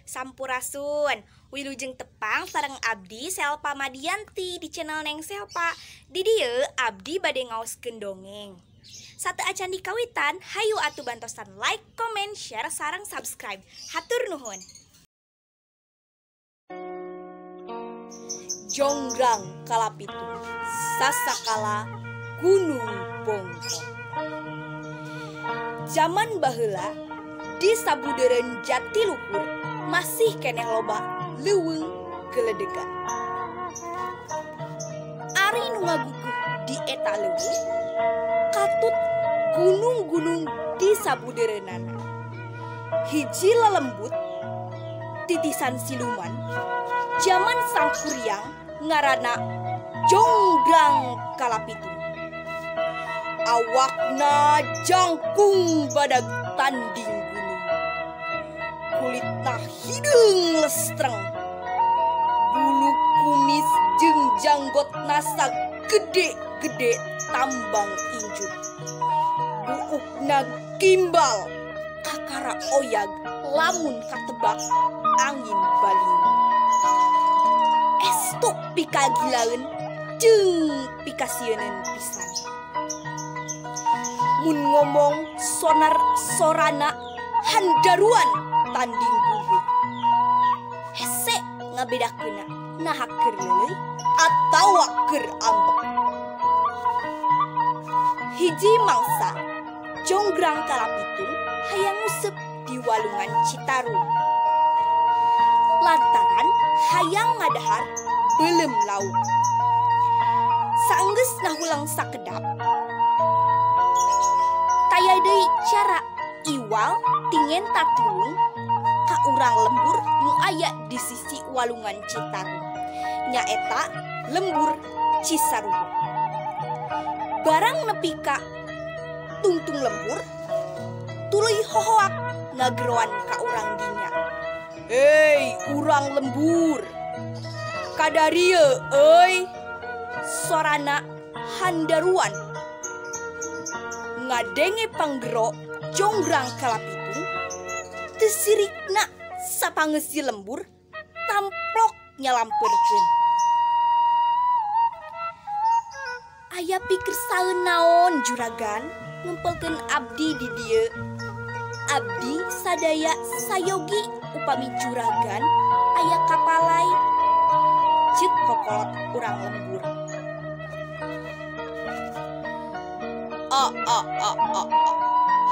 Sampurasun, wilujeng tepang sareng abdi Selpa Madianti di channel Neng Selpa. Di dieu abdi bade ngaoskeun dongeng. Sate acan dikawitan, hayu atuh bantosan like, comment, share, sareng subscribe. Hatur nuhun. Jonggrang kalapitu, sasakala gunung bongkong. Zaman baheula di sabudeureun Jatiluhur masih keneh loba leuweung geledegan. Ari nu ngaguguh di eta leuweung katut gunung-gunung di sabudeureunana. Hiji lelembut titisan siluman zaman sangkuriang ngaranna Jonggrang kalapitu. Awakna jangkung badag tanding gunung, kulitna hideung lestreng, bulu kumis jeung janggotna sagede-gede tambang injuk, buukna gimbal kakara oyag lamun katebak angin baling. Estuk pikagilaeun jeung pikasieun pisan. Mun ngomong sorana handaruan tanding gugur. Hese ngabedakeunna naha keur leuleuy atawa keur ambek. Hiji mangsa Jonggrang kalapitu hayang nguseup di walungan Citarum. Lantaran hayang ngadahar beuleum lauk. Saenggeus nahulang sakedap, taya deui cara iwal tingen tatulung ka urang lembur nu aya di sisi walungan Citarum, nyaeta lembur Cisarubo. Barang nepi ka tungtung lembur, tuluy hohoak ngageroan ka urang dinya. Hei urang lembur, kadarieu euy, sorana handaruan. Ngadenge panggero Jonggrang kalapitu, teu sirikna sapangeus lembur tamplok nyalampeurkeun. Aya pikir saeun naon juragan ngumpulkeun abdi di dieu. Abdi sadaya sayogi upami juragan aya kapalai, ceuk kokolot urang lembur.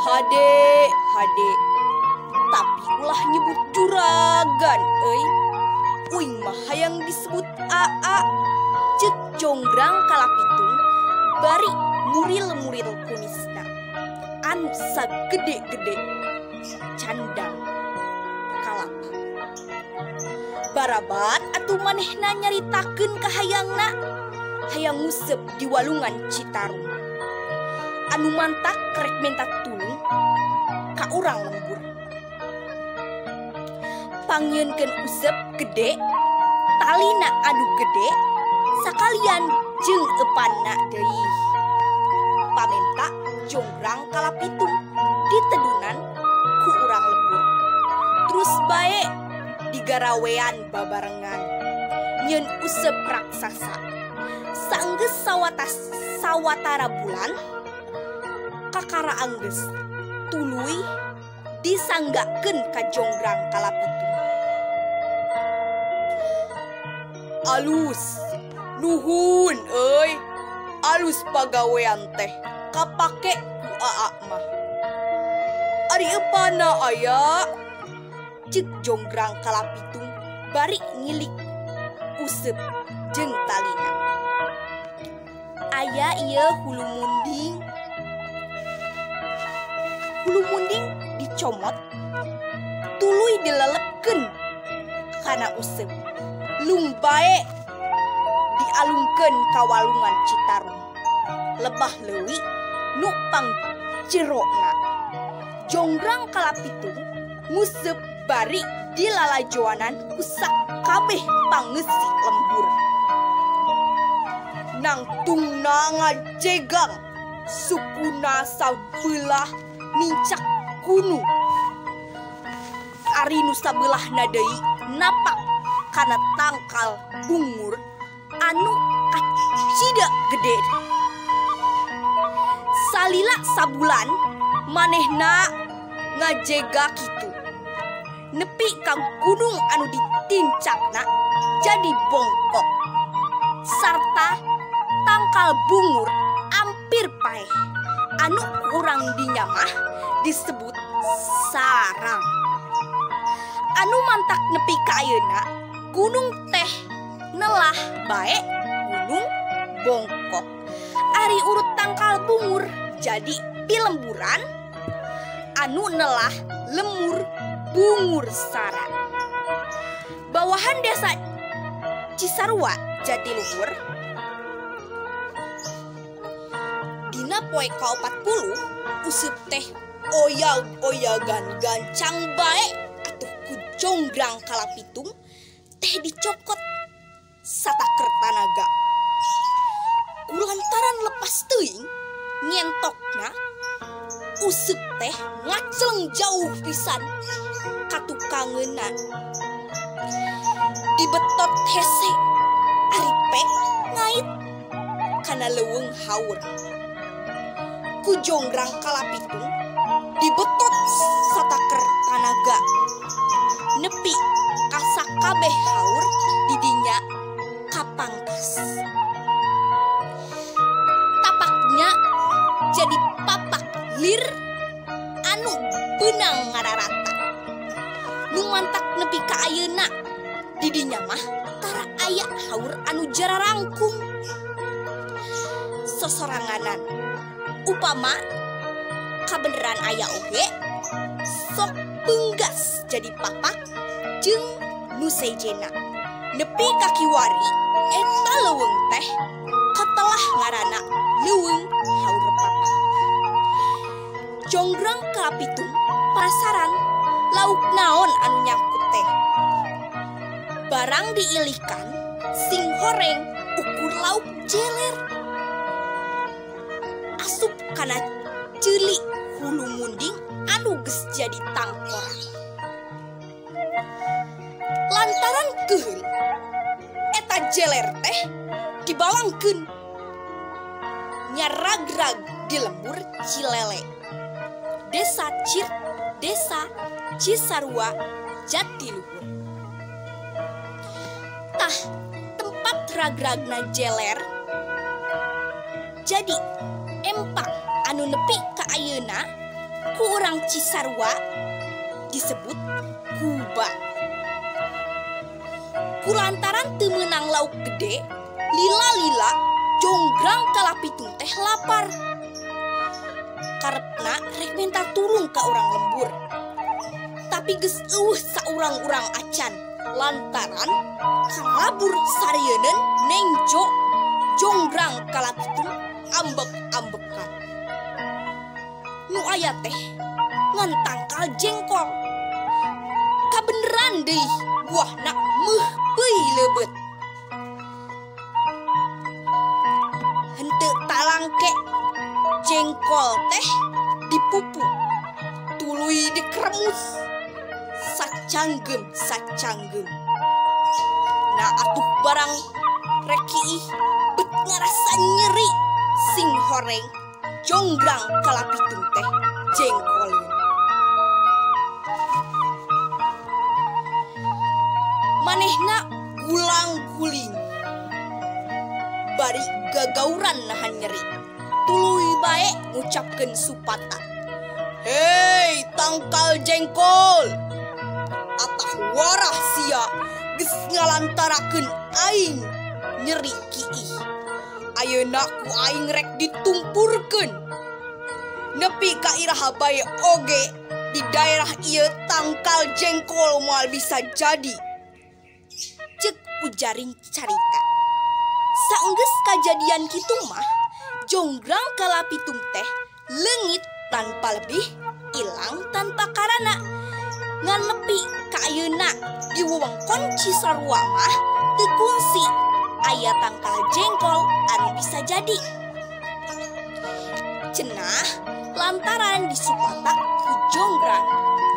Hade, tapi ulah nyebut juragan euy. Uing mah hayang disebut Aa, ceuk Jonggrang kalapitung bari muril-muril kumisna anu sagede-gede candang kalapa. Barabat atuh manehna nyaritakeun ka hayangna hayang nguseup di walungan Citarum. Anu mantak krek minta tulung ka urang lembur. Pangieunkeun useup gede, talina anu gede, sakalian jeung eupanna deui. Pamenta Jonggrang kalapitung ditedunan ku urang lembur. Terus bae digarawean babarengan nyeun useup raksasa. Saenggeus sawatara bulan kakara anggeus tuluy disanggakeun ka Jonggrang kalapitu. Alus nuhun euy, alus pagawean teh kapake ku Aa mah. Ari eupana aya, ceuk Jonggrang kalapitung bari ngilik useup jeung talina. Aya ieu hulu munding. Hulu munding dicomot, tuluy dilelepkeun kana useup. Lung bae dialungkeun ka walungan Citarum. Lebah leuwih nu pangjerona Jonggrang kalapitung nguseup bari dilalajoanan ku sakabeh pangeusi lembur. Nangtungna ngajegang sukuna sabelah mincak gunung. ari nu sabelahna deui napak kana tangkal bungur anu kacida gede. Salila sabulan manehna ngajega kitu nepi ka gunung anu ditincakna jadi bongkok sarta tangkal bungur ampir paeh anu kurang dinyamah disebut sarang. Anu mantak nepi ka ayeuna gunung teh nelah bae gunung bongkok. Ari urut tangkal bungur jadi pilemburan anu nelah lemur bungur sarang. Bawahan desa Cisarua Jatiluhur dina poe ka-40 useup teh oyag-oyagan gancang bae atuh ku jonggrang kalapitung teh dicokot sataker tanaga. Kulantaran lepas teuing nyentokna useup teh ngacleng jauh pisan katukangeunna. Dibetot hese ari pek ngait kana leuweung haur. Ku jonggrang kalapitung dibetot sataker tanaga nepi ka sakabeh haur didinya kapangkas. Tapaknya jadi papak lir anu beunang ngararata. Nu mantak nepi ka ayeuna didinya mah tara aya haur anu jararangkung. Sosoranganan upama kabeneran aya oge sok beunggas jadi papak jeung nu sejena nepi ka kiwari eta leuweung teh katelah ngaranna leuweung haur papak. Jonggrang kalapitung pasaran lauk naon anu nyangkut teh. Barang diilikan sing horeng ukur lauk jeler. Asup kana ceuli hulu munding anu geus jadi tangkorak. Lantaran keheul eta jeler teh dibawangkeun nyaragrag di lembur Cilele, Desa Cisarua Jatiluhur. Tah tempat ragragna jeler jadi empang anu nepi ka ayeuna ku urang Cisarua disebut Kuba. Kulantaran teu meunang lauk gede, lila-lila jonggrang kalapitung teh lapar. Karepna rek minta tulung ka urang lembur. Tapi geus eueuh saurang-urang acan lantaran kalabur sarieun nengjo jonggrang kalapitung ambek-ambekan. Nu aya teh ngan tangkal jengkol. Kabeneran deui buahna meuh beuy leubeut. Henteu talangke jengkol teh dipupu tuluy dikeremus sacanggem. Nah atuh barang rek iih bet ngarasa nyeri sing horeng jonggrang kalapitung teh jengkolin. Manehna gulang-guling bari gagauran nahan nyeri tuluy bae ngucapkeun supatan. Hei tangkal jengkol, atah warah sia geus ngalantarakeun aing nyeri kiih. Ayeuna ku aing rek ditumpurkeun nepi ka iraha bae oge di daerah ieu tangkal jengkol moal bisa jadi. Cek ujaring carita. Saenggeus kajadian kitu mah jonggrang kalapitung teh leungit tanpa lebih, ilang tanpa karana. Ngan nepi ka ayeuna di wewengkon Cisarua mah teu kungsi aya tangkal jengkol anu bisa jadi. Cenah lantaran disupatak ku jonggrang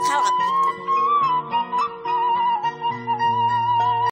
kalapitung.